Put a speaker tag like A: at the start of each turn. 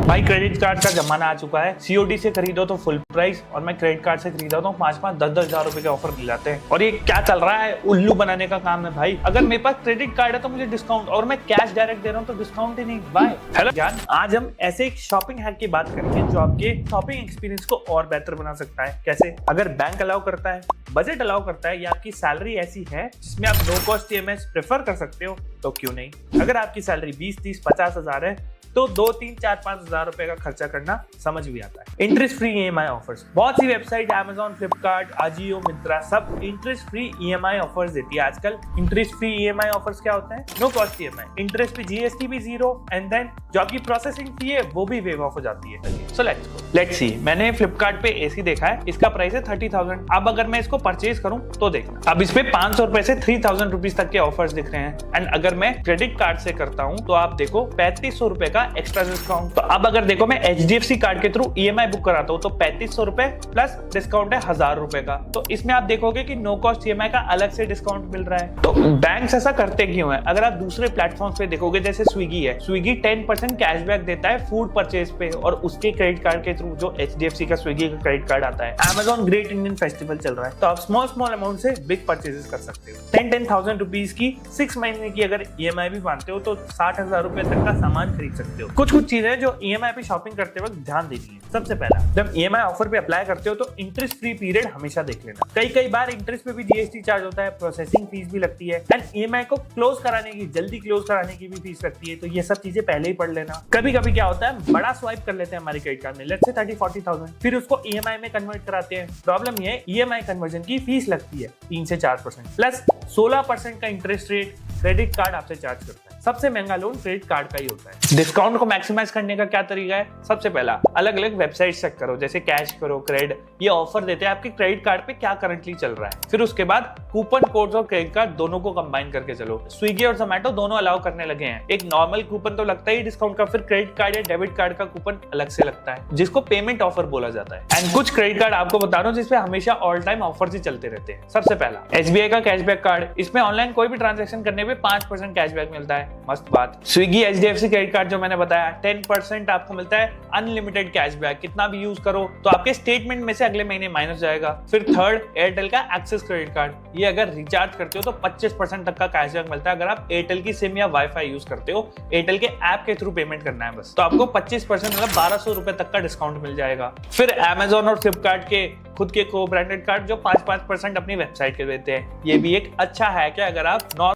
A: भाई credit card का जमाना आ चुका है। सीओडी से खरीदो तो फुल प्राइस, और मैं क्रेडिट कार्ड से खरीदा तो 5-10 हजार रुपए के ऑफर मिल जाते हैं। और ये क्या चल रहा है, उल्लू बनाने का काम है भाई। अगर मेरे पास क्रेडिट कार्ड है तो मुझे डिस्काउंट, और मैं कैश डायरेक्ट दे रहा हूँ तो डिस्काउंट ही नहीं। बाय हेलो जान, आज हम ऐसे एक शॉपिंग हैक की बात करेंगे जो आपके शॉपिंग एक्सपीरियंस को और बेहतर बना सकता है। कैसे? अगर बैंक अलाउ करता है, बजट अलाउ करता है, या आपकी सैलरी ऐसी है जिसमें आप नो कॉस्ट ईएमआई प्रेफर कर सकते हो, तो क्यों नहीं। अगर आपकी सैलरी 20, 30, 50 हजार है तो 2, 3, 4, 5 हजार रुपए का खर्चा करना समझ भी आता है। इंटरेस्ट फ्री ईएमआई ऑफर्स, बहुत सी वेबसाइट Amazon, फ्लिपकार्ट, आजियो, मिंत्रा सब इंटरेस्ट फ्री ईएमआई ऑफर्स देती है आजकल। इंटरेस्ट फ्री ईएमआई ऑफर्स क्या होता है? नो कॉस्ट ईएमआई, इंटरेस्ट पे जीएसटी भी 0, एंड देन जो आपकी प्रोसेसिंग फी है वो भी वेव ऑफ हो जाती है। सो लेट्स सी, मैंने फ्लिपकार्ट पे एसी देखा है, इसका प्राइस है 30,000। अब अगर मैं इसको परचेज करूं तो देखना, अब इस पे 500 रुपए से 3,000 रुपीज तक के ऑफर्स दिख रहे हैं। एंड अगर मैं क्रेडिट कार्ड से करता हूं तो आप देखो 3500 रुपए का एक्स्ट्रा डिस्काउंट। तो अब अगर देखो मैं एचडीएफसी कार्ड के थ्रू ईएमआई बुक कराता हूं तो 3500 रुपए प्लस डिस्काउंट है 1000 रुपए का। तो इसमें आप देखोगे कि नो कॉस्ट ईएमआई का अलग से डिस्काउंट मिल रहा है। तो बैंक्स ऐसा करते क्यों है? अगर आप दूसरे प्लेटफॉर्म्स पे देखोगे, जैसे स्विगी है, स्विगी 10% कैशबैक देता है फूड परचेज पे, और उसके क्रेडिट कार्ड के थ्रू जो एचडीएफसी का स्विगी का क्रेडिट कार्ड आता है। Amazon ग्रेट इंडियन फेस्टिवल चल रहा है, तो आप स्मॉल अमाउंट से बिग परचेजेस कर सकते हो। 10,000 रुपीज की 6 महीने की अगर ईएमआई भी मानते हो तो 60,000 रुपए तक का सामान खरीद सकते हो। कुछ चीजें जो ईएमआई पे शॉपिंग करते वक्त ध्यान देनी है। सबसे पहला, जब ईएमआई ऑफर पे अप्लाई करते हो तो इंटरेस्ट फ्री पीरियड हमेशा देख लेना। कई बार इंटरेस्ट पे भी जीएसटी चार्ज होता है, प्रोसेसिंग फीस भी लगती है, एंड ईएमआई को क्लोज कराने की, जल्दी क्लोज कराने की भी फीस लगती है। तो ये सब चीजें पहले ही पढ़ लेना। कभी क्या होता है, बड़ा स्वाइप कर लेते हैं हमारे क्रेडिट कार्ड में, लेट्स से 30-40,000, फिर उसको ईएमआई में कन्वर्ट कराते हैं। प्रॉब्लम ये है, ईएमआई कन्वर्जन की फीस लगती है 3 से 4% प्लस 16% का इंटरेस्ट रेट क्रेडिट कार्ड आपसे चार्ज करता है। सबसे महंगा लोन क्रेडिट कार्ड का ही होता है। डिस्काउंट को मैक्सिमाइज करने का क्या तरीका है? सबसे पहला, अलग अलग वेबसाइट चेक करो, जैसे कैश करो, क्रेड, ये ऑफर देते हैं आपके क्रेडिट कार्ड पे क्या करंटली चल रहा है। फिर उसके बाद कूपन कोड्स और क्रेडिट कार्ड दोनों को कंबाइन करके चलो। स्विगी और जोमैटो दोनों अलाउ करने लगे हैं। एक नॉर्मल कूपन तो लगता है डिस्काउंट का, फिर क्रेडिट कार्ड या डेबिट कार्ड का कूपन अलग से लगता है, जिसको पेमेंट ऑफर बोला जाता है। एंड कुछ क्रेडिट कार्ड आपको बता रहा हूं जिसपे हमेशा ऑल टाइम ऑफर्स ही चलते रहते हैं। सबसे पहला एसबीआई का कैशबैक कार्ड, इसमें ऑनलाइन कोई भी ट्रांजेक्शन करने पे 5% कैशबैक मिलता है, मस्त बात। स्विगी एचडीएफसी क्रेडिट कार्ड जो मैंने बताया, 10% आपको मिलता है अनलिमिटेड कैशबैक, कितना भी यूज करो तो आपके स्टेटमेंट में से अगले महीने माइनस जाएगा। फिर थर्ड, एयरटेल का एक्सेस क्रेडिट कार्ड, ये अगर रिचार्ज करते हो तो 25% तक का कैशबैक मिलता है अगर आप एयरटेल की सिम या वाईफाई यूज करते हो। एयरटेल के ऐप के थ्रू पेमेंट करना है बस, तो आपको 25% मतलब 1200 रुपए तक का डिस्काउंट मिल जाएगा। फिर Amazon और फ्लिपकार्ट के खुद के को ब्रांडेड कार्ड जो 5% अपनी वेबसाइट के देते हैं, ये भी एक अच्छा है कि अगर आप